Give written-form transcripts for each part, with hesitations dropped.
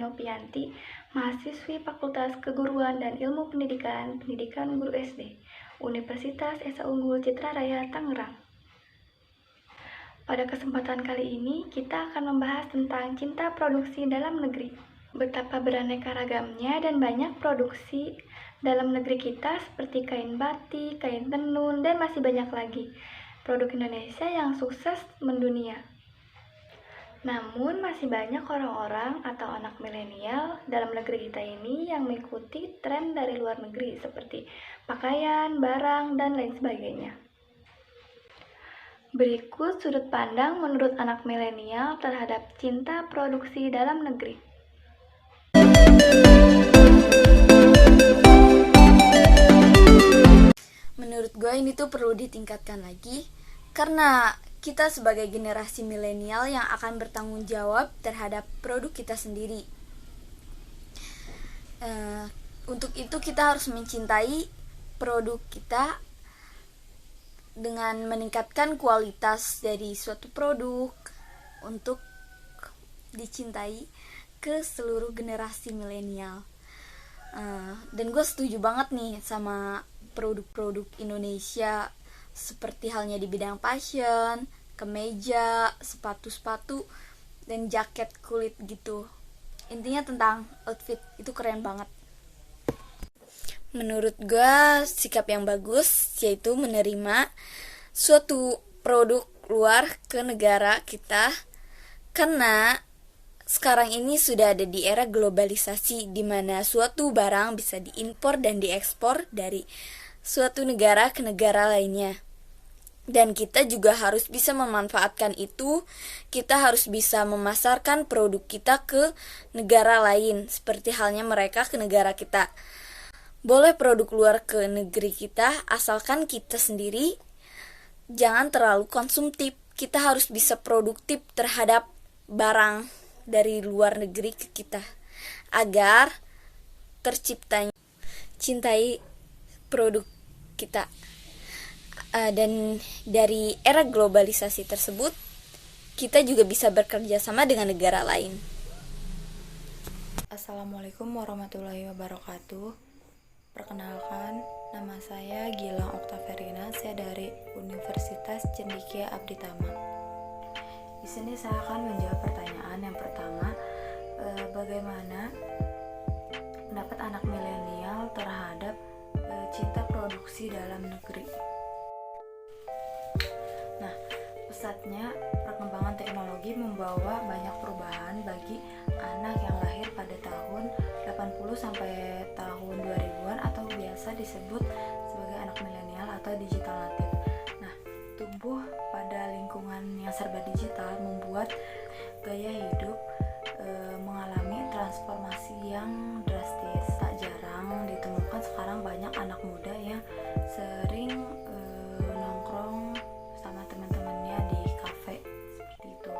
Nopianti, mahasiswi Fakultas Keguruan dan Ilmu Pendidikan Guru SD, Universitas Esa Unggul Citra Raya Tangerang. Pada kesempatan kali ini, kita akan membahas tentang cinta produksi dalam negeri. Betapa beraneka ragamnya dan banyak produksi dalam negeri kita seperti kain batik, kain tenun, dan masih banyak lagi produk Indonesia yang sukses mendunia. Namun masih banyak orang-orang atau anak milenial dalam negeri kita ini yang mengikuti tren dari luar negeri seperti pakaian, barang, dan lain sebagainya. Berikut sudut pandang menurut anak milenial terhadap cinta produksi dalam negeri. Menurut gue ini tuh perlu ditingkatkan lagi karena kita sebagai generasi milenial yang akan bertanggung jawab terhadap produk kita sendiri. Untuk itu kita harus mencintai produk kita dengan meningkatkan kualitas dari suatu produk untuk dicintai ke seluruh generasi milenial. Dan gue setuju banget nih sama produk-produk Indonesia seperti halnya di bidang fashion, kemeja, sepatu-sepatu, dan jaket kulit gitu. Intinya tentang outfit, itu keren banget. Menurut gue sikap yang bagus yaitu menerima suatu produk luar ke negara kita, karena sekarang ini sudah ada di era globalisasi di mana suatu barang bisa diimpor dan diekspor dari suatu negara ke negara lainnya. Dan kita juga harus bisa memanfaatkan itu. Kita harus bisa memasarkan produk kita ke negara lain, seperti halnya mereka ke negara kita. Boleh produk luar ke negeri kita, asalkan kita sendiri jangan terlalu konsumtif. Kita harus bisa produktif terhadap barang dari luar negeri ke kita, agar terciptanya cintai produk kita. Dan dari era globalisasi tersebut, kita juga bisa bekerja sama dengan negara lain. Assalamualaikum warahmatullahi wabarakatuh. Perkenalkan, nama saya Gilang Oktaverina. Saya dari Universitas Cendekia Abditama. Di sini saya akan menjawab pertanyaan yang pertama, bagaimana pendapat anak milenial terhadap cinta produksi dalam negeri. Nah, pesatnya perkembangan teknologi membawa banyak perubahan bagi anak yang lahir pada tahun 80 sampai tahun 2000-an atau biasa disebut sebagai anak milenial atau digital native. Nah, tumbuh pada lingkungan yang serba digital membuat gaya hidup mengalami transformasi yang drastis. Tak jarang ditemukan sekarang banyak anak muda yang sering nongkrong sama teman-temannya di kafe seperti itu,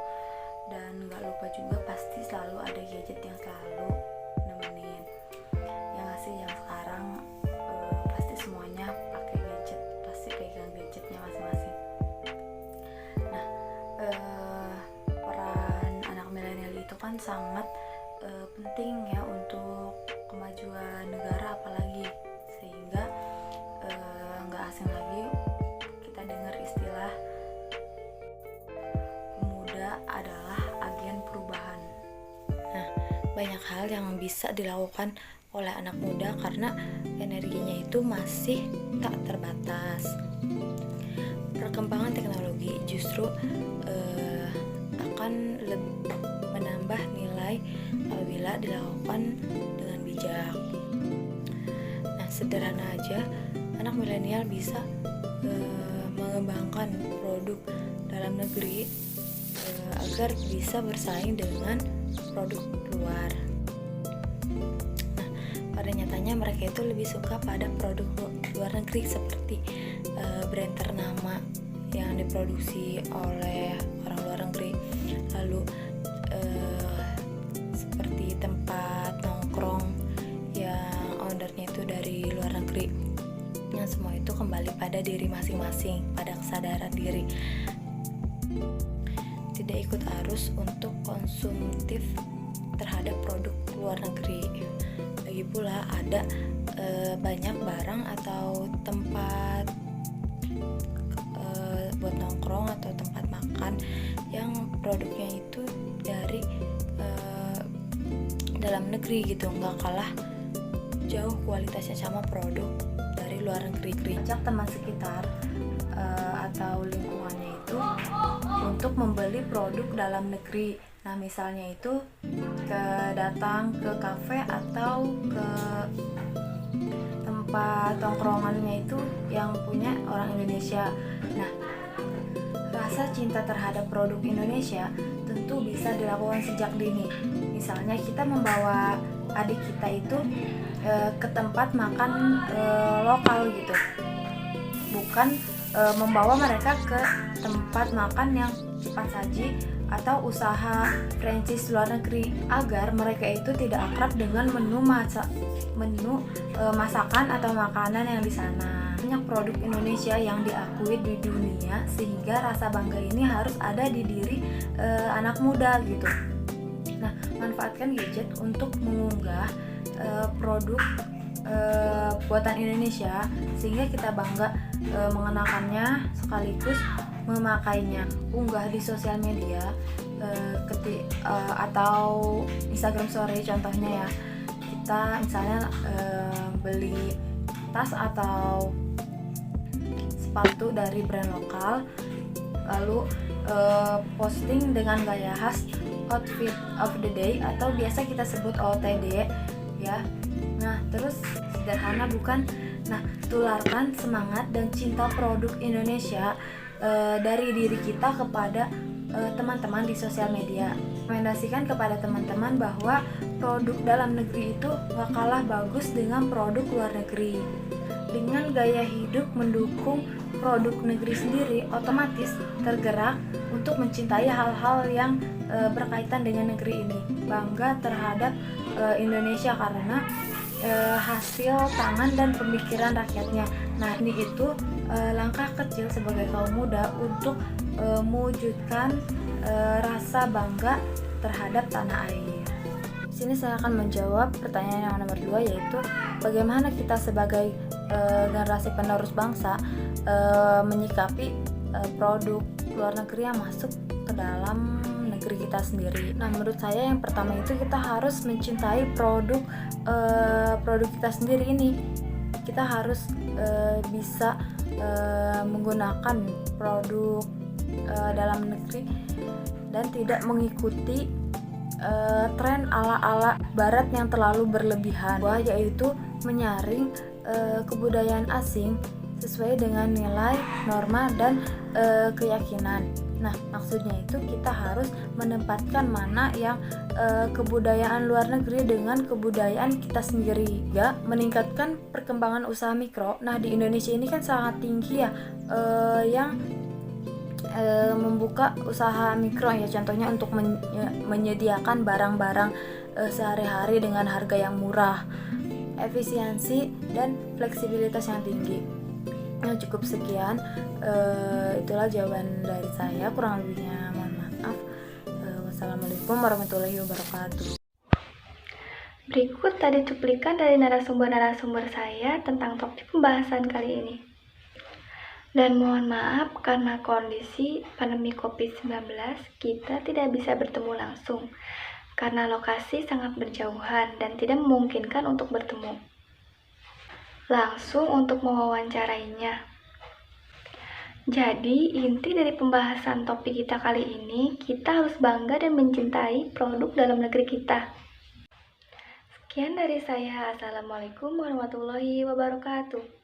dan gak lupa juga pasti selalu ada gadget yang selalu nemenin. Yang ngasih yang sekarang pasti semuanya pakai gadget, pasti pegang gadgetnya masing-masing. Nah, peran anak milenial itu kan sangat penting ya untuk kemajuan negara, apalagi sehingga nggak asing lagi kita dengar istilah pemuda adalah agen perubahan. Nah, banyak hal yang bisa dilakukan oleh anak muda karena energinya itu masih tak terbatas. Perkembangan teknologi justru akan menambah nilai apabila dilakukan dengan bijak. Nah, sederhana aja, anak milenial bisa mengembangkan produk dalam negeri agar bisa bersaing dengan produk luar. Nah, pada nyatanya mereka itu lebih suka pada produk luar negeri seperti brand ternama yang diproduksi oleh orang luar negeri, lalu seperti tempat nongkrong yang ownernya itu dari luar negeri. Yang semua itu kembali pada diri masing-masing, pada kesadaran diri. Tidak ikut arus untuk konsumtif terhadap produk luar negeri. Lagi pula ada banyak barang atau tempat buat nongkrong atau tempat makan yang produknya itu dari dalam negeri gitu, nggak kalah jauh kualitasnya sama produk dari luar negeri. Ajak teman sekitar atau lingkungannya itu untuk membeli produk dalam negeri. Nah, misalnya itu datang ke kafe atau ke tempat tongkrongannya itu yang punya orang Indonesia. Nah, rasa cinta terhadap produk Indonesia tentu bisa dilakukan sejak dini. Misalnya kita membawa adik kita itu ke tempat makan lokal gitu, bukan membawa mereka ke tempat makan yang cepat saji atau usaha franchise luar negeri, agar mereka itu tidak akrab dengan menu masakan atau makanan yang di sana. Banyak produk Indonesia yang diakui di dunia, sehingga rasa bangga ini harus ada di diri anak muda gitu. Nah, manfaatkan gadget untuk mengunggah produk buatan Indonesia sehingga kita bangga mengenakannya sekaligus memakainya. Unggah di sosial media atau Instagram Story contohnya ya. Kita misalnya beli tas atau sepatu dari brand lokal, lalu posting dengan gaya khas outfit of the day atau biasa kita sebut OOTD ya. Nah, terus sederhana bukan? Nah, tularkan semangat dan cinta produk Indonesia dari diri kita kepada teman-teman di sosial media. Rekomendasikan kepada teman-teman bahwa produk dalam negeri itu gak kalah bagus dengan produk luar negeri. Dengan gaya hidup mendukung produk negeri sendiri, otomatis tergerak untuk mencintai hal-hal yang berkaitan dengan negeri ini. Bangga terhadap Indonesia karena hasil tangan dan pemikiran rakyatnya. Nah, ini itu langkah kecil sebagai kaum muda untuk mewujudkan rasa bangga terhadap tanah air. Di sini saya akan menjawab pertanyaan yang nomor 2, yaitu bagaimana kita sebagai generasi penerus bangsa menyikapi produk luar negeri yang masuk ke dalam negeri kita sendiri. Nah, menurut saya yang pertama itu kita harus mencintai produk kita sendiri ini. Kita harus bisa menggunakan produk dalam negeri dan tidak mengikuti tren ala-ala barat yang terlalu berlebihan, yaitu menyaring kebudayaan asing sesuai dengan nilai, norma, dan keyakinan. Nah, maksudnya itu kita harus menempatkan mana yang kebudayaan luar negeri dengan kebudayaan kita sendiri, ya, meningkatkan perkembangan usaha mikro. Nah, di Indonesia ini kan sangat tinggi ya yang membuka usaha mikro ya, contohnya untuk menyediakan barang-barang sehari-hari dengan harga yang murah, efisiensi dan fleksibilitas yang tinggi. Nah, cukup sekian, itulah jawaban dari saya, kurang lebihnya mohon maaf. Wassalamualaikum warahmatullahi wabarakatuh. Berikut tadi cuplikan dari narasumber-narasumber saya tentang topik pembahasan kali ini. Dan mohon maaf karena kondisi pandemi COVID-19 kita tidak bisa bertemu langsung karena lokasi sangat berjauhan dan tidak memungkinkan untuk bertemu langsung untuk mewawancarainya. Jadi, inti dari pembahasan topik kita kali ini, kita harus bangga dan mencintai produk dalam negeri kita. Sekian dari saya. Assalamualaikum warahmatullahi wabarakatuh.